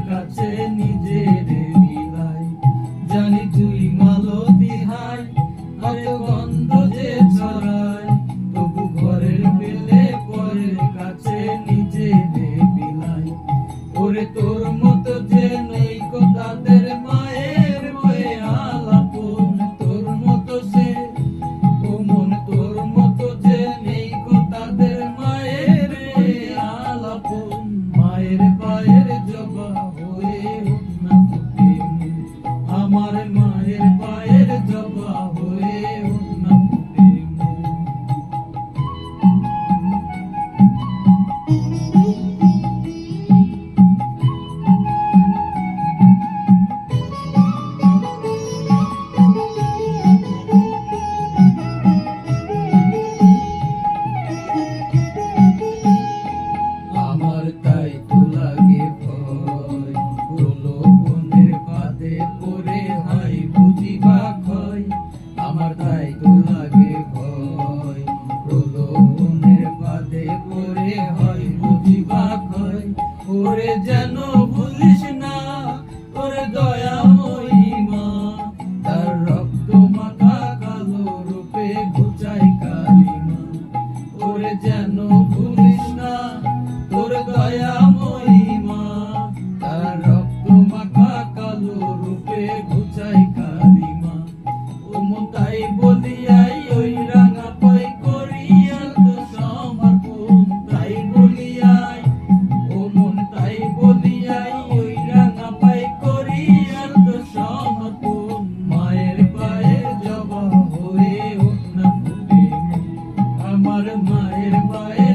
কাছে নিজের বিলাই। জানি তুই মালতী হাই আরে গন্ধ যে ছড়ায়, তবু ঘরের পেলে পরের কাছে নিজের বিলাই। ওরে তোর মতো যে নেই কো তাদের মায়ের বয়ে আলাপন, তোর মতো সে ও মন তোর মতো যে নেই কো তাদের মায়ের বয়ে আলাপন। মায়ের পায়ের জবা হয়ে উঠ না ফুটে, আমার মায়ের পায়ের জবা হয়ে উঠ না ফুটে। আমার তাই তো লাগে ভয়, প্রলোভনের ফাঁদে পড়ে হয় বুঝি বা ক্ষয়। আমার তাই তো লাগে ভয়, প্রলোভনের ফাঁদে পড়ে হয় বুঝি বা ক্ষয়। ওরে যেন ভুলিস না ওরে দয়াময়ী মা, তার রক্ত মাখা কালো রূপে ঘুচাই কালিমা। ওরে যেন ভুলিস না তোর দয়াময়ী মা, তার রক্ত মাখা কালো রূপে ঘুচাই কালিমা। ও মন তাই বলিয়াই ওই রাঙা পাই করিয়া তো সমর্পণ, তাই বলিয়াই ও মন তাই বলিয়াই ওই রাঙা পাই করিয়া তো সমর্পণ। মায়ের পায়ের জবা হয়ে উঠ না ফুটে, আমার মায়ের পায়ে